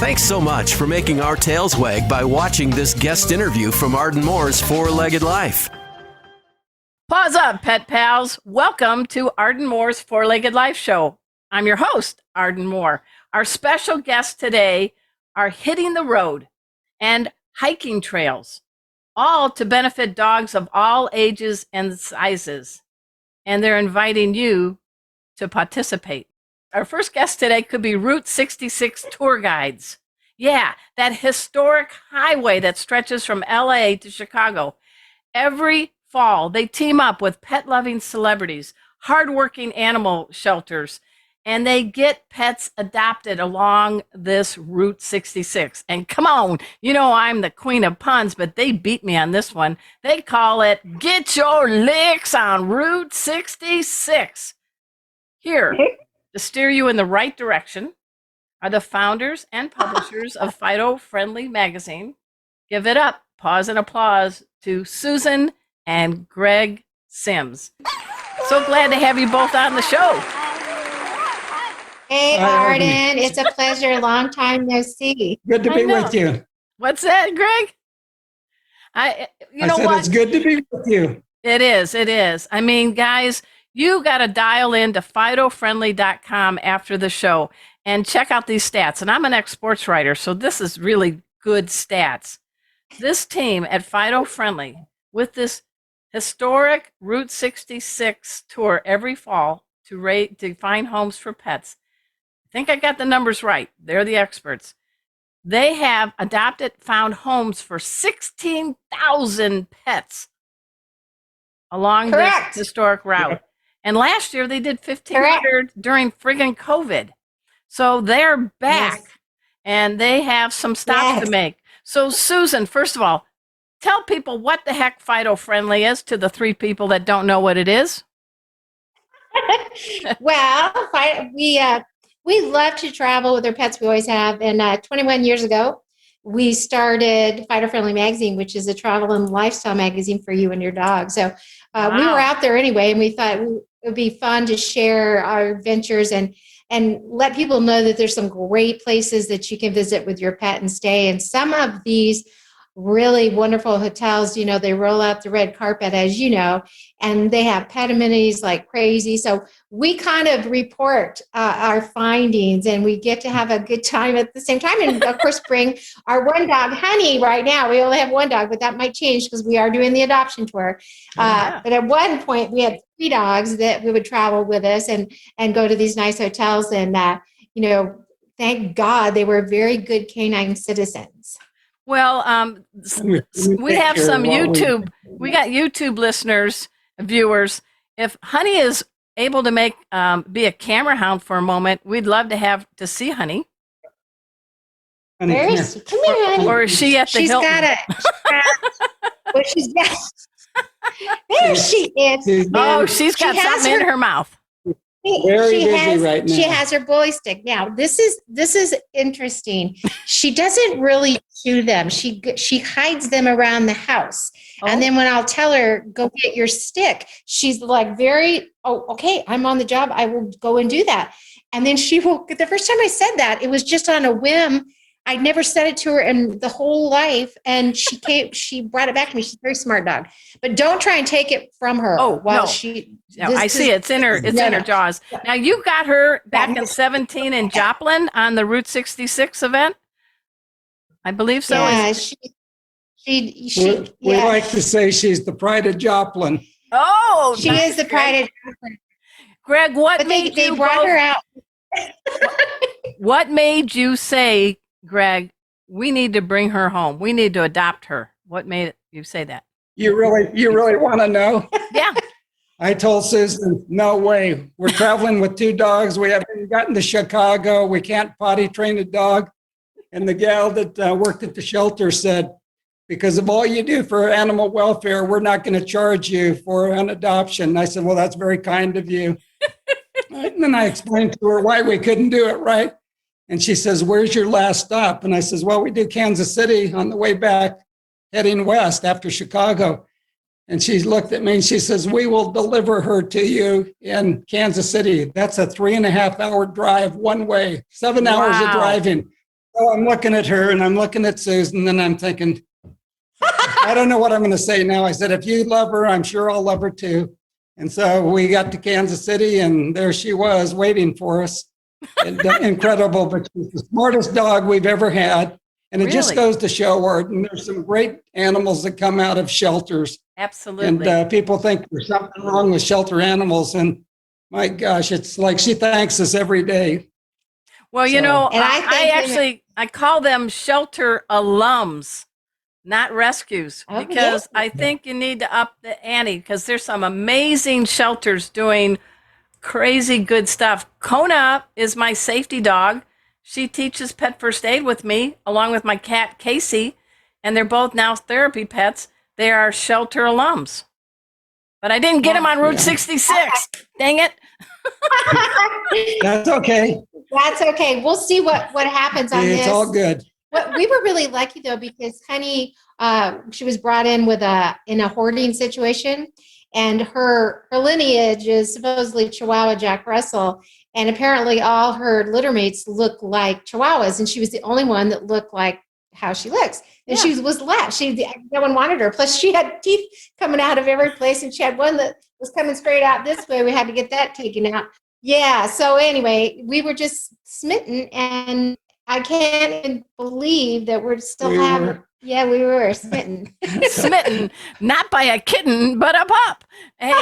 Thanks so much for making our tails wag by watching this guest interview from Arden Moore's Four-Legged Life. Pause up, pet pals. Welcome to Arden Moore's Four-Legged Life Show. I'm your host, Arden Moore. Our special guests today are hitting the road and hiking trails, all to benefit dogs of all ages and sizes. And they're inviting you to participate. Our first guest today could be Route 66 tour guides. Yeah, that historic highway that stretches from LA to Chicago. Every fall, they team up with pet-loving celebrities, hardworking animal shelters, and they get pets adopted along this Route 66. And come on, you know I'm the queen of puns, but they beat me on this one. They call it Get Your Licks on Route 66. Here to steer you in the right direction are the founders and publishers of Fido Friendly Magazine. Give it up, pause and applause to Susan and Greg Sims. So glad to have you both on the show. Hey, Arden, it's a pleasure. Long time no see. Good to be with you. What's that, Greg? I said it's good to be with you. It is. I mean, guys, you got to dial in to FidoFriendly.com after the show and check out these stats. And I'm an ex-sports writer, so this is really good stats. This team at Fido Friendly, with this historic Route 66 tour every fall to find homes for pets, I think I got the numbers right. They're the experts. They have found homes for 16,000 pets along this historic route. Yeah. And last year they did 1,500 during friggin' COVID. So they're back and they have some stops to make. So Susan, first of all, tell people what the heck Fido Friendly is to the three people that don't know what it is. Well, we love to travel with our pets. We always have. And 21 years ago, we started Fido Friendly Magazine, which is a travel and lifestyle magazine for you and your dog. So we were out there anyway, and we thought it would be fun to share our adventures and let people know that there's some great places that you can visit with your pet and stay. And some of these really wonderful hotels, you know, they roll out the red carpet, as you know, and they have pet amenities like crazy. So we kind of report our findings, and we get to have a good time at the same time. And of course, bring our one dog, Honey. Right now, we only have one dog, but that might change because we are doing the adoption tour. But at one point, we had 3 dogs that we would travel with us and go to these nice hotels. And, you know, thank God they were very good canine citizens. Well, we have some YouTube. We got YouTube listeners, viewers. If Honey is able to be a camera hound for a moment, we'd love to see Honey. Where is she? Come here, Honey. Or is she at the Hilton? There she is. Oh, she's got something in her mouth. Very busy right now. She has her bully stick. Now, this is interesting. She doesn't really chew them. She hides them around the house. Oh. And then when I'll tell her, go get your stick, she's like okay, I'm on the job. I will go and do that. And then the first time I said that, it was just on a whim. I'd never said it to her in the whole life. And she brought it back to me. She's a very smart dog. But don't try and take it from her. Oh, no. I see it's in her jaws. Now, you got her back in 17 in Joplin on the Route 66 event? I believe so. Yeah, we like to say she's the pride of Joplin. Oh, she is the pride of Joplin. Greg, they brought her out. What made you say, Greg, we need to bring her home? We need to adopt her. What made you say that? You really want to know? Yeah. I told Susan, no way. We're traveling with 2 dogs. We haven't gotten to Chicago. We can't potty train a dog. And the gal that worked at the shelter said, because of all you do for animal welfare, we're not going to charge you for an adoption. And I said, well, that's very kind of you. And then I explained to her why we couldn't do it right. And she says, where's your last stop? And I says, well, we do Kansas City on the way back, heading west after Chicago. And she looked at me and she says, we will deliver her to you in Kansas City. That's a 3.5 hour drive one way, 7 hours of driving. So I'm looking at her and I'm looking at Susan and I'm thinking, I don't know what I'm going to say now. I said, if you love her, I'm sure I'll love her too. And so we got to Kansas City and there she was waiting for us. And, incredible, but she's the smartest dog we've ever had. And it just Really? goes to show, Arden, there's some great animals that come out of shelters. Absolutely. And people think there's something wrong with shelter animals. And my gosh, it's like she thanks us every day. Well, So- And I call them shelter alums, not rescues, Oh, because yeah. I think you need to up the ante because there's some amazing shelters doing crazy good stuff. Kona is my safety dog. She teaches pet first aid with me, along with my cat Casey, and they're both now therapy pets. They are shelter alums. But I didn't get them on Route Yeah. 66. Dang it. That's okay. That's okay. We'll see what happens on It's this. all good. Well, we were really lucky though because Honey, she was brought in in a hoarding situation, and her lineage is supposedly Chihuahua Jack Russell, and apparently all her litter mates look like Chihuahuas, and she was the only one that looked like how she looks, and Yeah. she was left. No one wanted her. Plus, she had teeth coming out of every place, and she had one that was coming straight out this way. We had to get that taken out. Yeah. So anyway, we were just smitten, and I can't even believe that we're still We having. were. Yeah, we were smitten. Smitten, not by a kitten, but a pup. Hey,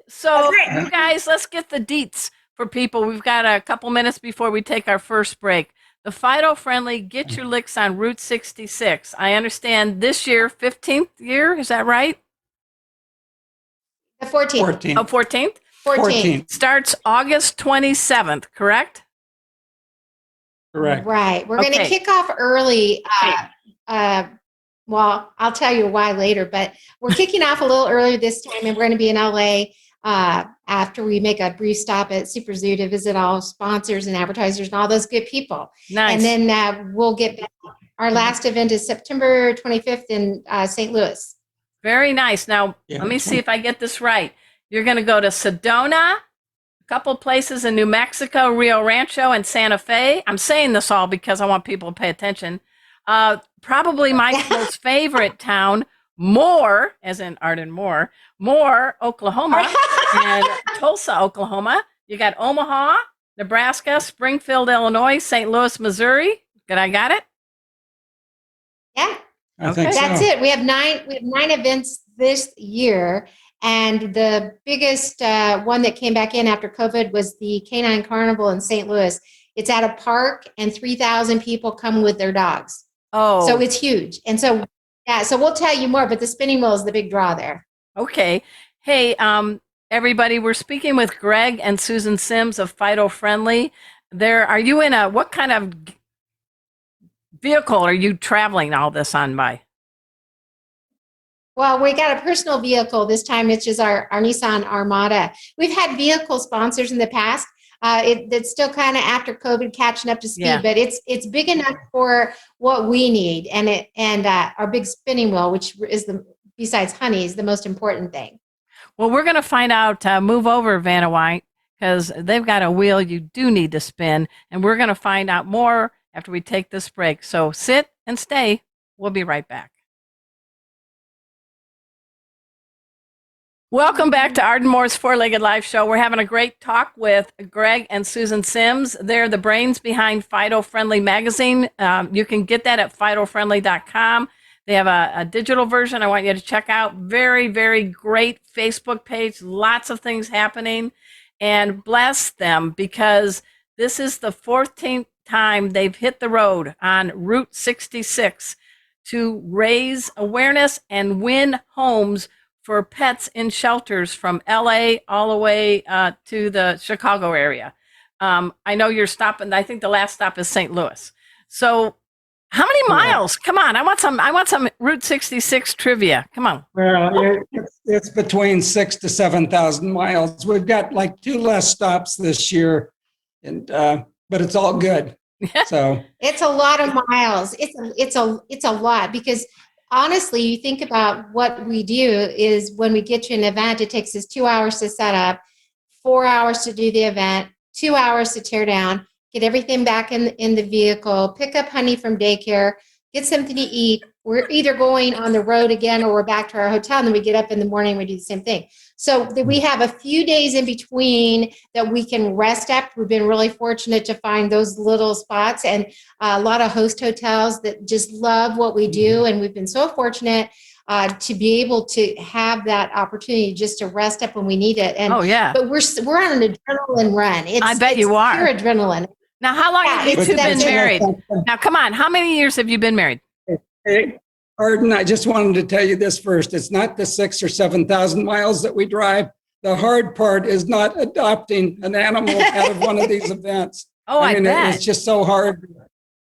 so you guys, let's get the deets for people. We've got a couple minutes before we take our first break. The Fido friendly Get Your Licks on Route 66. I understand this year, 15th year, is that right? The 14th. 14. Oh, 14th? 14th. Starts August 27th, correct? Correct. Right. We're going to Okay. kick off early. Well, I'll tell you why later, but we're kicking off a little earlier this time, and we're going to be in LA after we make a brief stop at Super Zoo to visit all sponsors and advertisers and all those good people. Nice. And then we'll get back. Our last event is September 25th in St. Louis. Very nice. Now, Yeah. let me see if I get this right. You're going to go to Sedona, a couple places in New Mexico, Rio Rancho, and Santa Fe. I'm saying this all because I want people to pay attention. Probably my most favorite town, Moore, as in Arden Moore, Moore, Oklahoma, and Tulsa, Oklahoma. You got Omaha, Nebraska, Springfield, Illinois, St. Louis, Missouri. Good, I got it? Yeah. I think so. That's it. We have nine events this year, and the biggest one that came back in after COVID was the Canine Carnival in St. Louis. It's at a park, and 3,000 people come with their dogs. Oh, So it's huge. And so, yeah, so we'll tell you more, but the spinning wheel is the big draw there. okay. Hey, everybody, we're speaking with Greg and Susan Sims of Fido Friendly. Are you in what kind of vehicle are you traveling all this on by? Well, we got a personal vehicle this time, which is our Nissan Armada. We've had vehicle sponsors in the past. It's still kind of after COVID catching up to speed, Yeah. but it's big enough for what we need, and our big spinning wheel, which is besides Honey, is the most important thing. Well, we're going to find out. Move over, Vanna White, because they've got a wheel you do need to spin, and we're going to find out more after we take this break. So sit and stay. We'll be right back. Welcome back to Arden Moore's Four-Legged Life Show. We're having a great talk with Greg and Susan Sims. They're the brains behind Fido Friendly magazine. You can get that at fidofriendly.com. They have a digital version I want you to check out. Very, very great Facebook page. Lots of things happening. And bless them because this is the 14th time they've hit the road on Route 66 to raise awareness and win homes for pets in shelters from LA all the way to the Chicago area. I know you're stopping. I think the last stop is St. Louis. So how many miles? Come on. I want some Route 66 trivia. Come on. Well, it's between 6,000 to 7,000 miles. We've got like 2 less stops this year, and but it's all good. So It's a lot of miles. It's a lot because honestly, you think about what we do is when we get you an event, it takes us 2 hours to set up, 4 hours to do the event, 2 hours to tear down, get everything back in the vehicle, pick up Honey from daycare, get something to eat. We're either going on the road again or we're back to our hotel, and then we get up in the morning and we do the same thing. So we have a few days in between that we can rest up. We've been really fortunate to find those little spots, and a lot of host hotels that just love what we do. And we've been so fortunate to be able to have that opportunity just to rest up when we need it. And but we're on an adrenaline run. I bet you are. Pure adrenaline. Now, how long have you two been married? Now, come on, how many years have you been married? Hey, Arden, I just wanted to tell you this first. It's not the 6,000 or 7,000 miles that we drive. The hard part is not adopting an animal out of one of these events. I mean, bet. It's just so hard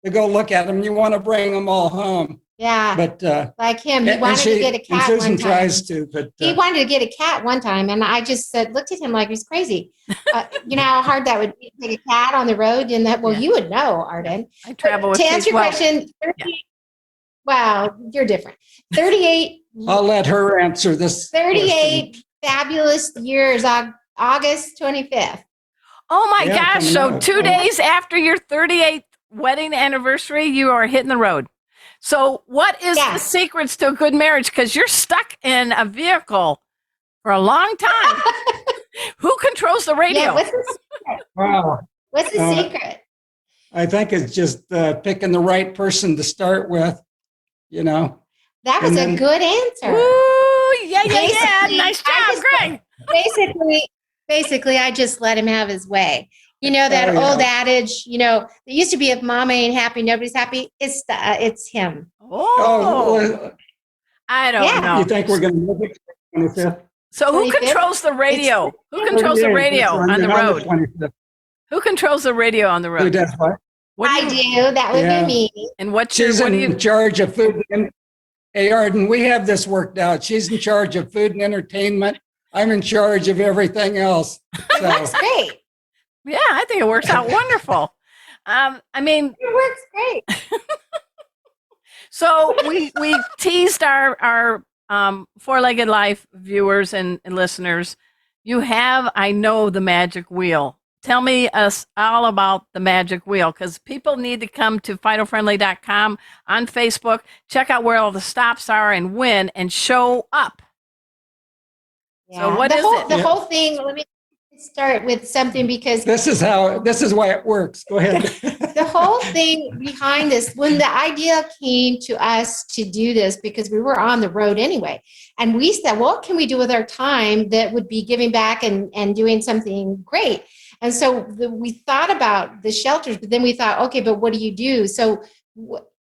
to go look at them. You want to bring them all home. Yeah, but like him, he wanted to get a cat and Susan one time. Tries to, but he wanted to get a cat one time, and I just looked at him like he's crazy. You know how hard that would be to take a cat on the road, and that you would know, Arden. I travel with to answer your question. 38, wow, you're different. 38. I'll let her answer this. 38 fabulous years. August 25th. Oh my gosh! So 2 days after your 38th wedding anniversary, you are hitting the road. So what is the secrets to a good marriage? Because you're stuck in a vehicle for a long time. Who controls the radio? Yeah, what's the secret? Wow. What's the secret? I think it's just picking the right person to start with, you know. That was a good answer. Ooh, yeah. Nice job, Greg. Basically, I just let him have his way. You know, that old adage, you know, it used to be if mama ain't happy, nobody's happy. It's him. I don't know. You think we're going to move it to 25th? So who controls the radio? Who controls the radio on the road? Who controls the radio on the road? Who does what? I do. That would be me. And She's in charge of food. Hey, Arden, we have this worked out. She's in charge of food and entertainment. I'm in charge of everything else. So. That's great. Yeah, I think it works out wonderful. I mean, it works great. So we teased our Four-Legged Life viewers and listeners. You have, I know, the magic wheel. Tell me us all about the magic wheel, because people need to come to FidoFriendly.com on Facebook, check out where all the stops are and win and show up. Yeah. So what is it? The whole thing, let me start with something, because this is why it works. Go ahead. The whole thing behind this, when the idea came to us to do this, because we were on the road anyway, and we said, well, what can we do with our time that would be giving back and doing something great? And so we thought about the shelters, but then we thought, okay, but what do you do? So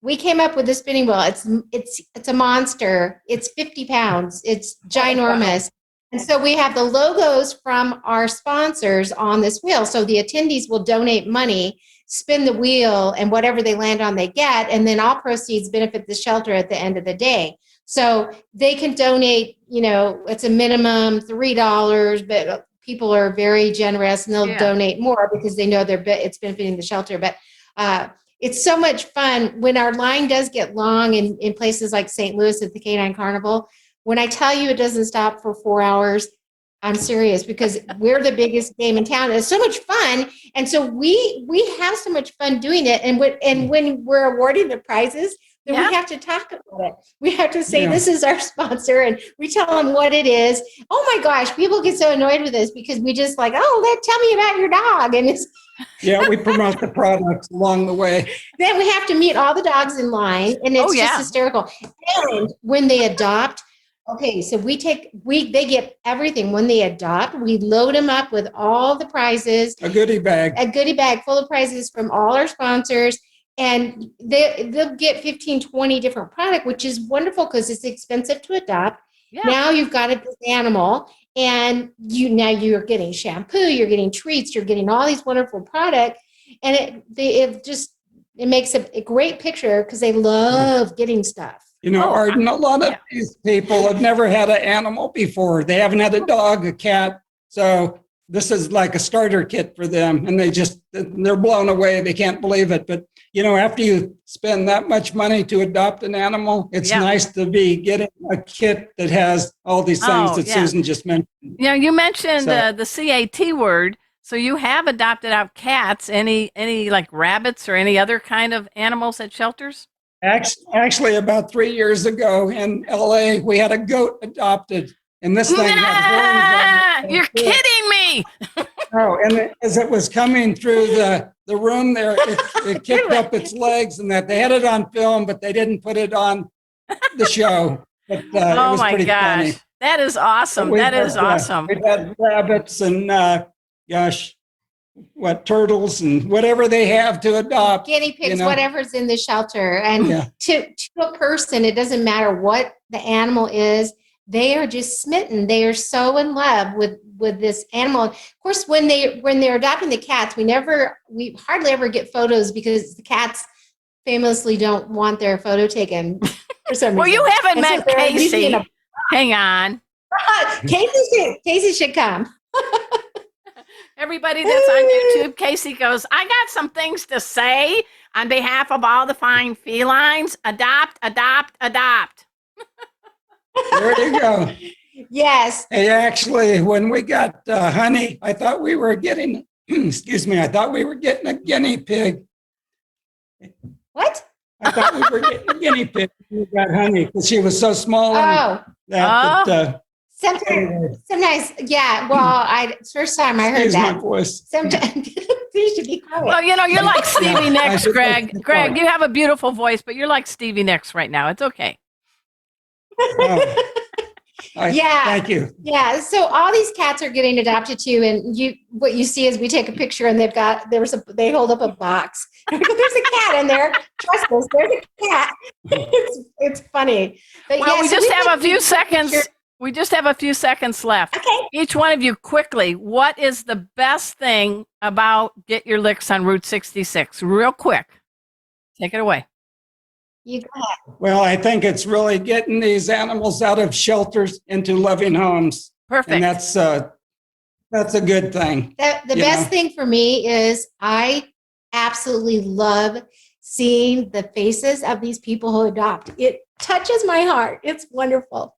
we came up with the spinning wheel. It's a monster. It's 50 pounds. It's ginormous. And so we have the logos from our sponsors on this wheel. So the attendees will donate money, spin the wheel, and whatever they land on, they get. And then all proceeds benefit the shelter at the end of the day. So they can donate, it's a minimum $3, but people are very generous and they'll donate more because they know it's benefiting the shelter. But it's so much fun when our line does get long in places like St. Louis at the Canine Carnival. When I tell you it doesn't stop for 4 hours, I'm serious, because we're the biggest game in town. It's so much fun. And so we have so much fun doing it. And when we're awarding the prizes, then we have to talk about it. We have to say, this is our sponsor, and we tell them what it is. Oh my gosh, people get so annoyed with this because we just like, tell me about your dog. And it's we promote the products along the way. Then we have to meet all the dogs in line, and it's just hysterical. And when they adopt, so they get everything. When they adopt, we load them up with all the prizes. A goodie bag full of prizes from all our sponsors. And they'll get 15, 20 different products, which is wonderful because it's expensive to adopt. Yeah. Now you've got this animal, and you're getting shampoo, you're getting treats, you're getting all these wonderful products. And it makes a great picture because they love getting stuff. Arden, a lot of these people have never had an animal before. They haven't had a dog, a cat. So this is like a starter kit for them. And they're blown away. They can't believe it. But, after you spend that much money to adopt an animal, it's nice to be getting a kit that has all these things that Susan just mentioned. You mentioned the CAT word. So you have adopted out cats. Any like rabbits or any other kind of animals at shelters? Actually, about 3 years ago in LA, we had a goat adopted, and this thing had horns on it. You're kidding me. Oh, and as it was coming through the room there, it kicked up its legs, and that they had it on film, but they didn't put it on the show. But it Oh was my pretty gosh. funny. That is awesome. That is awesome. We've had rabbits and turtles and whatever they have to adopt. Guinea pigs, you know? whatever's in the shelter. And Yeah. to a person, it doesn't matter what the animal is. They are just smitten. They are so in love with this animal. Of course, when they're adopting the cats, we hardly ever get photos because the cats famously don't want their photo taken for some reason. Well, you haven't And so met they're usually in Casey. Hang on. Casey should come. Everybody that's on YouTube, Casey goes, I got some things to say on behalf of all the fine felines. Adopt, adopt, adopt. There you go. Yes. Hey, actually, when we got Honey, I thought we were getting, excuse me, I thought we were getting a guinea pig. What? I thought we were getting a guinea pig when we got Honey because she was so small. Oh. Anyway. Sometimes, yeah. Well, first time I heard Excuse my that. voice. Sometimes you should be quiet. Well, you're like Stevie I Nicks, should Greg. like to Greg, talk. you have a beautiful voice, but you're like Stevie Nicks right now. It's okay. Oh. Yeah. Thank you. Yeah, so all these cats are getting adopted too, and what you see is we take a picture and they hold up a box. There's a cat in there. Trust us, there's a cat. It's funny. But Well, yeah, we so just we have take a few pictures. seconds. We just have a few seconds left. Okay. Each one of you, quickly, what is the best thing about Get Your Licks on Route 66? Real quick. Take it away. You go ahead. Well, I think it's really getting these animals out of shelters into loving homes. Perfect. And that's a good thing. The You best know. thing for me is I absolutely love seeing the faces of these people who adopt. It touches my heart. It's wonderful.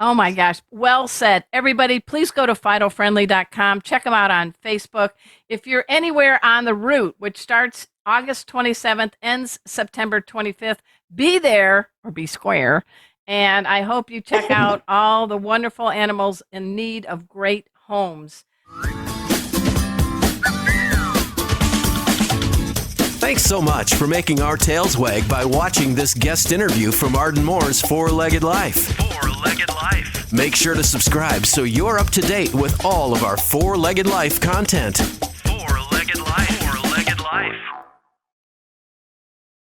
Oh my gosh. Well said. Everybody, please go to FidoFriendly.com. Check them out on Facebook. If you're anywhere on the route, which starts August 27th, ends September 25th, be there or be square. And I hope you check out all the wonderful animals in need of great homes. Thanks so much for making our tails wag by watching this guest interview from Arden Moore's Four-Legged Life. Four-Legged Life. Make sure to subscribe so you're up to date with all of our Four-Legged Life content. Four-Legged Life. Four-Legged Life.